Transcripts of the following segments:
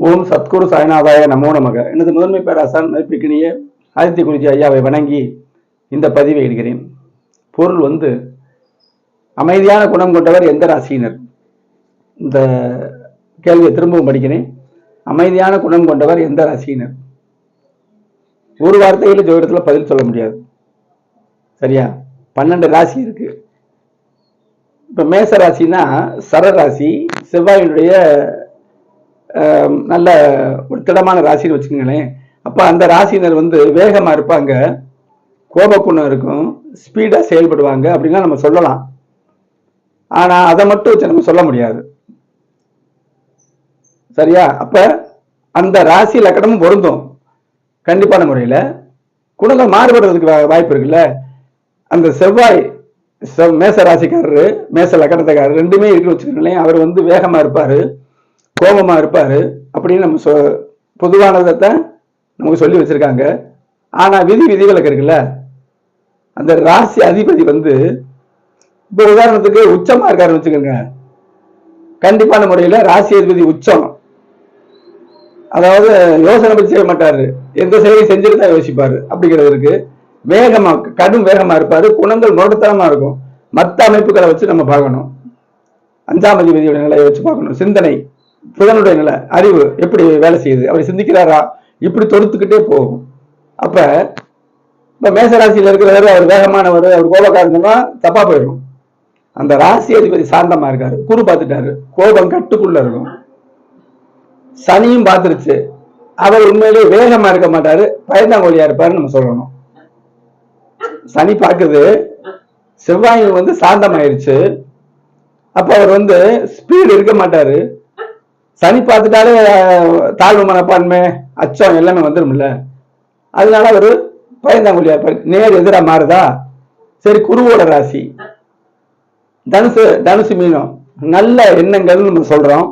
ஓம் சத்குரு சாய்நாதாய நமோ நமக. எனது முதன்மை பேராசான் மதிப்பிற்கினிய ஆதித்ய குருஜி ஐயாவை வணங்கி இந்த பதிவை இடுகிறேன். பொருள் அமைதியான குணம் கொண்டவர் எந்த ராசியினர்? இந்த கேள்வியை திரும்பவும் படிக்கிறேன். அமைதியான குணம் கொண்டவர் எந்த ராசியினர்? ஒரு வார்த்தையில ஜோதிடத்துல பதில் சொல்ல முடியாது. சரியா? 12 ராசி இருக்கு. இப்ப மேச ராசினா சரராசி, செவ்வாயினுடைய நல்ல ஒரு திடமான ராசின்னு வச்சுக்கோங்களேன். அப்ப அந்த ராசியினர் வேகமா இருப்பாங்க, கோபக்குணம் இருக்கும், ஸ்பீடா செயல்படுவாங்க அப்படின்னா நம்ம சொல்லலாம். ஆனா அதை மட்டும் வச்சு நம்ம சொல்ல முடியாது. சரியா? அப்ப அந்த ராசி லக்கணமும் பொருந்தும் கண்டிப்பான முறையில. குணங்கள் மாறுபடுறதுக்கு வாய்ப்பு இருக்குல்ல. அந்த செவ்வாய் மேச ராசிக்காரரு, மேச லக்கணத்துக்காரர் ரெண்டுமே இருக்குன்னு வச்சுக்கோங்களேன். அவர் வேகமா இருப்பாரு, கோபமா இருப்பாரு அப்படின்னு நம்ம பொதுவானதைத்தான் நமக்கு சொல்லி வச்சிருக்காங்க. ஆனா விதிவிலக்கு இருக்குல்ல. அந்த ராசி அதிபதி இப்ப உதாரணத்துக்கு உச்சமா இருக்காருன்னு வச்சுக்கோங்க. கண்டிப்பான முறையில ராசி அதிபதி உச்சம், அதாவது யோசனை பற்றி செய்ய மாட்டாரு, எந்த செயலையும் செஞ்சுட்டு தான் யோசிப்பாரு. அப்படிங்கிறது இருக்கு. வேகமா, கடும் வேகமா இருப்பாரு, குணங்கள் முரட்டுத்தனமா இருக்கும். மற்ற அமைப்புகளை வச்சு நம்ம பார்க்கணும். 5ஆம் அதிபதியோட நிலையை வச்சு பார்க்கணும். சிந்தனை, புதனுடைய நிலை, அறிவு எப்படி வேலை செய்யுது, அப்படி சிந்திக்கிறாரா, இப்படி தொடுத்துக்கிட்டே போகும். அப்ப மேசராசியில் இருக்கிறவர், அவர் வேகமானவர், அவர் கோபக்காரங்கன்னா தப்பா போயிடும். அந்த ராசி அதிபதி சாந்தமா இருக்காரு, குரு பார்த்துட்டாரு, கோபம் கட்டுக்குள்ள இருக்கும். சனியும் பார்த்துருச்சு, அவர் உண்மையிலேயே வேகமா இருக்க மாட்டாரு, பயந்தாங்கோலியா இருப்பாருன்னு நம்ம சொல்லணும். சனி பார்க்குது, செவ்வாய் சாந்தமாயிருச்சு. அப்ப அவர் ஸ்பீடு இருக்க மாட்டாரு. சனி பார்த்துட்டாலே தாழ்வு மனப்பான்மை, அச்சம் எல்லாமே வந்துடும்ல. அதனால அவர் பயந்தாங்குழியா இருப்பார். நேர் எதிராக மாறுதா? சரி, குருவோட ராசி தனுசு மீனம், நல்ல எண்ணங்கள் நம்ம சொல்றோம்.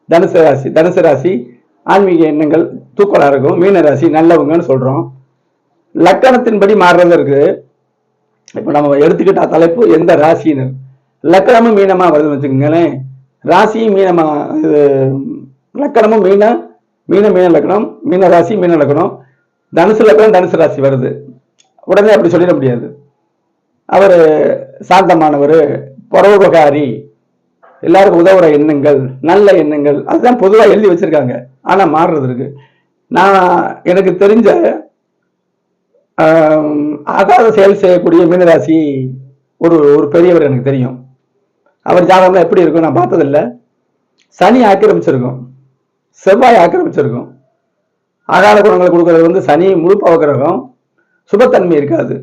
தனுசு ராசி ஆன்மீக எண்ணங்கள் தூக்கலா இருக்கும். மீன ராசி நல்லவங்கன்னு சொல்றோம். லக்கணத்தின்படி மாறுறது இருக்கு. இப்ப நம்ம எடுத்துக்கிட்ட தலைப்பு எந்த ராசியினர், லக்கணமும் மீனமா வருதுன்னு வச்சுக்கோங்களேன். ராசியும் மீனமா, லக்கணமும் மீன லக்கணம், மீன ராசி மீன லக்கணம், தனுசு லக்கணம் தனுசு ராசி வருது. உடனே அப்படி சொல்லிட முடியாது. அவர் சாந்தமானவர், பரோபகாரி, எல்லாருக்கும் உதவுற எண்ணங்கள், நல்ல எண்ணங்கள், அதுதான் பொதுவாக எழுதி வச்சிருக்காங்க. ஆனா மாறுறது இருக்கு. நான் எனக்கு தெரிஞ்ச அகாத செயல் செய்யக்கூடிய மீனராசி ஒரு பெரியவர் எனக்கு தெரியும். அவர் ஜாதகம்லாம் எப்படி இருக்கும் நான் பார்த்ததில்லை. சனி ஆக்கிரமிச்சிருக்கும், செவ்வாய் ஆக்கிரமிச்சிருக்கும். அகால குணங்களை கொடுக்கறது சனி முழு பவக்கிரகம், சுபத்தன்மை இருக்காது.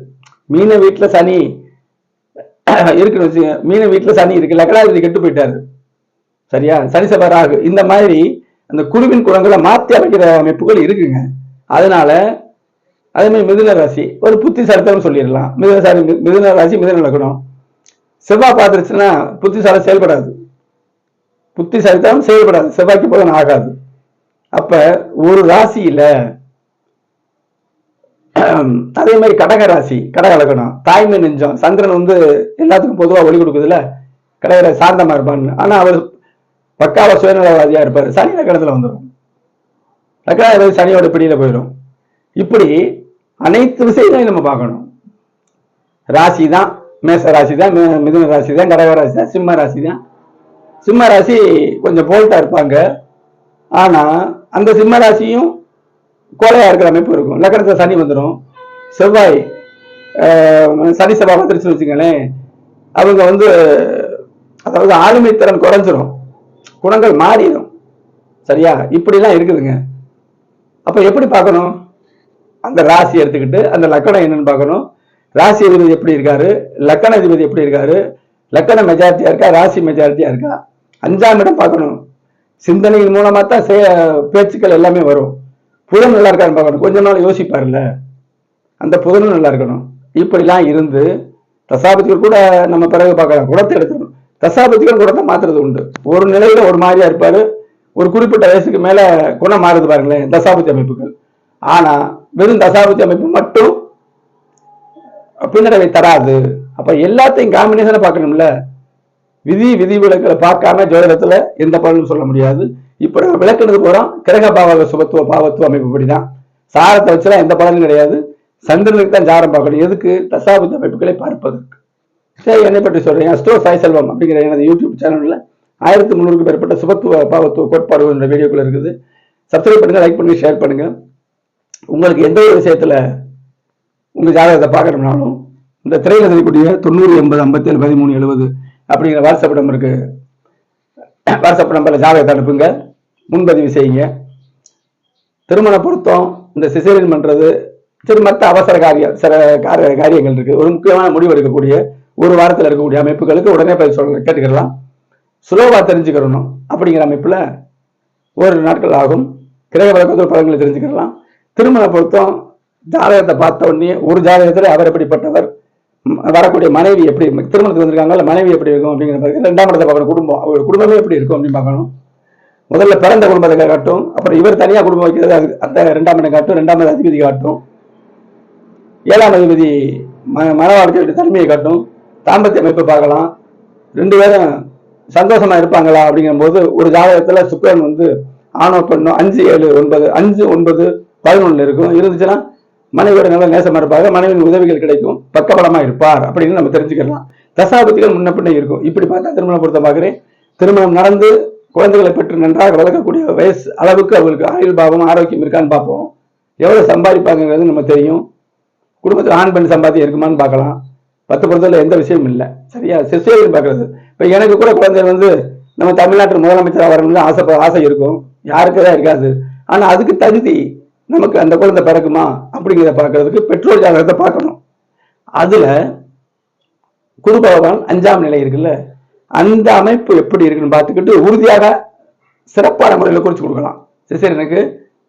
மீன வீட்டுல சனி இருக்குன்னு வச்சு, மீன வீட்டுல சனி இருக்கு, லக்னாதிபதி கெட்டு போயிட்டாரு. சரியா? சனி செவ்வாய் ராகு, இந்த மாதிரி அந்த குருவின் குணங்களை மாற்றி அமைக்கிற அமைப்புகள் இருக்குங்க. அதனால அதே மாதிரி மிதுன ராசி ஒரு புத்திசாலித்தனம் சொல்லிடலாம். மிதுன ராசி மிதுன லக்னம், செவ்வாய் பார்த்துருச்சுன்னா புத்திசாலி செயல்படாது, புத்திசாலித்தனம் செயல்படாது, செவ்வாய்க்கு புதன் ஆகாது. அப்ப ஒரு ராசியில அதே மாதிரி கடக ராசி, கடக லக்னம், தாய்மை நெஞ்சம், சந்திரன் எல்லாத்துக்கும் பொதுவா ஒளி கொடுக்குதுல. கடக சாந்தமா இருப்பான்னு, ஆனா அவர் பக்காவ சுயநலவாதியா இருப்பாரு. சனி லக்கணத்துல வந்துடும், லக்கணாதிபதி சனியோட பிடியில போயிடும். இப்படி அனைத்து விஷயங்களையும் நம்ம பார்க்கணும். ராசி தான் மேச ராசி தான், மிதுன ராசி தான், கடக ராசி தான், சிம்ம ராசி தான். சிம்ம ராசி கொஞ்சம் போல்ட்டா இருப்பாங்க. ஆனா அந்த சிம்ம ராசியும் கோலையா இருக்கிற அமைப்பு இருக்கும். லக்கணத்துல சனி வந்துடும், செவ்வாய் சனி செவ்வாய் வந்துருச்சுன்னு வச்சுங்களேன். அவங்க அதாவது ஆளுமை திறன் குறைஞ்சிரும், குணங்கள் மாறிடும். சரியா? இப்படிலாம் இருக்குதுங்க. அப்ப எப்படி பார்க்கணும்? அந்த ராசி எடுத்துக்கிட்டு அந்த லக்கணம் என்னன்னு பார்க்கணும். ராசி அதிபதி எப்படி இருக்காரு, லக்கண அதிபதி எப்படி இருக்காரு, லக்கண மெஜாரிட்டியா இருக்கா, ராசி மெஜாரிட்டியா இருக்கா, 5ஆம் இடம் பார்க்கணும். சிந்தனையின் மூலமா தான் பேச்சுக்கள் எல்லாமே வரும். புதன் நல்லா இருக்கான்னு பார்க்கணும். கொஞ்ச நாள் யோசிப்பாருல்ல, அந்த புதனும் நல்லா இருக்கணும். இப்படிலாம் இருந்து தசாபதிகள் கூட நம்ம பிறகு பார்க்கலாம். குணத்தை எடுக்கணும். தசாபதிகள் குணத்தை மாத்துறது உண்டு. ஒரு நிலையில ஒரு மாதிரியா இருப்பாரு, ஒரு குறிப்பிட்ட வயசுக்கு மேல குணம் மாறுது பாருங்களேன், தசாபதி அமைப்புகள். ஆனா வெறும் தசாபதி அமைப்பு மட்டும் பின்னடைவை தராது. அப்ப எல்லாத்தையும் காம்பினேஷனை பார்க்கணும்ல. விதிவிலக்குகளை பார்க்காம ஜோதிடத்துல எந்த பலனும் சொல்ல முடியாது. இப்ப நம்ம விளக்குறது போறோம் கிரக பாவக சுபத்துவ பாவத்துவ அமைப்பு படிதான். சாரத்தை வச்சுலாம் எந்த பலனும் கிடையாது. சந்திரனுக்கு தான் சாரம் பார்க்கணும். எதுக்கு? தசாபுத்த அமைப்புகளை பார்ப்பதற்கு. சரி, என்னை பற்றி சொல்றேன். அஸ்ட்ரோ சாய் செல்வம் அப்படிங்கிற எனது யூடியூப் சேனல்ல 1300க்கும் மேற்பட்ட சுபத்துவ பாவத்துவ கோட்பாடுகள் வீடியோக்கள் இருக்குது. சப்ஸ்கிரைப் பண்ணுங்க, லைக் பண்ணுங்க, ஷேர் பண்ணுங்க. உங்களுக்கு எந்த ஒரு விஷயத்துல உங்க ஜாதகத்தை பார்க்கணும்னாலும் இந்த திரையில தெரியக்கூடிய 90 80 57 13 70 அப்படிங்கிற வாட்ஸ்அப் நம்பர் இருக்கு. வாட்ஸ்அப் நம்பர்ல ஜாதகத்தை அனுப்புங்க, முன்பதிவு செய்யுங்க. திருமண பொருத்தம், இந்த சிசேரியன் பண்றது, சரி மற்ற அவசர காரியங்கள் இருக்கு. ஒரு முக்கியமான முடிவு எடுக்கக்கூடிய ஒரு வாரத்தில் இருக்கக்கூடிய அமைப்புகளுக்கு உடனே போய் கேட்டுக்கலாம். சுலோவா தெரிஞ்சுக்கிறணும் அப்படிங்கிற அமைப்புல ஒரு நாட்கள் ஆகும். கிரக வழக்கத்தோட பலன்களை தெரிஞ்சுக்கலாம். திருமண பொருத்தம் ஜாதகத்தை பார்த்த உடனே ஒரு ஜாதகத்தில் அவர் எப்படிப்பட்டவர், வரக்கூடிய மனைவி எப்படி, திருமணத்துக்கு வந்திருக்காங்க மனைவி எப்படி இருக்கும் அப்படிங்கிற ரெண்டாம் இடத்தை பார்க்கணும். குடும்பம், அவரோட குடும்பமே எப்படி இருக்கும் அப்படின்னு பார்க்கணும். முதல்ல பிறந்த குடும்பத்தை காட்டும், அப்புறம் இவர் தனியா குடும்பம் வைக்கிறது அந்த ரெண்டாம் இடம் காட்டும், ரெண்டாம் இடம் அதிபதி காட்டும், 7ஆம் அதிபதி மன வாழ்க்கையுடைய தன்மையை காட்டும், தாம்பத்திய அமைப்பு பார்க்கலாம். 2 பேரும் சந்தோஷமா இருப்பாங்களா அப்படிங்கிற போது ஒரு ஜாதகத்துல சுக்கிரன் வந்து ஆணோ பெண்ணோ 5 7 9 5 9 11 இருக்கும். இருந்துச்சுன்னா மனைவியோட நல்ல நேசமா இருப்பாங்க, மனைவியின் உதவிகள் கிடைக்கும், பக்கபலமா இருப்பார் அப்படின்னு நம்ம தெரிஞ்சுக்கலாம். தசாபதிகள் முன்ன பின்ன இருக்கும். இப்படி பார்த்தா திருமணம் பொறுத்த பார்க்கிறேன். திருமணம் நடந்து குழந்தைகளை பெற்று நன்றாக வளர்க்கக்கூடிய வயசு அளவுக்கு அவங்களுக்கு ஆயுள் பாவம் ஆரோக்கியம் இருக்கான்னு பார்ப்போம். எவ்வளவு சம்பாதிப்பாங்கிறது நம்ம தெரியும். குடும்பத்தில் ஆண் பெண் சம்பாத்தியம் இருக்குமான்னு பார்க்கலாம். 10 பொறுத்தல எந்த விஷயமும் இல்லை. சரியா? சிசேரியன் பார்க்கறது. இப்ப எனக்கு கூட குழந்தைகள் வந்து நம்ம தமிழ்நாட்டில் முதலமைச்சராக வரணும்னு ஆசை இருக்கும், யாருக்குதான் இருக்காது. ஆனா அதுக்கு தகுதி நமக்கு அந்த குழந்தை பிறக்குமா அப்படிங்கிறத பார்க்கறதுக்கு பெற்றோர் ஜாதகத்தை பார்க்கணும். அதுல குரு பகவான் 5ஆம் நிலை இருக்குல்ல, அந்த அமைப்பு எப்படி இருக்குன்னு பார்த்துக்கிட்டு உறுதியாக சிறப்பான முறையில் குறிச்சு கொடுக்கலாம். சிசேரியனுக்கு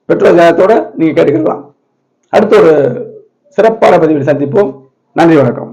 பெற்றோர் ஜாதகத்தோட நீங்க கேட்டுக்கலாம். அடுத்த ஒரு சிறப்பான பதிவில் சந்திப்போம். நன்றி, வணக்கம்.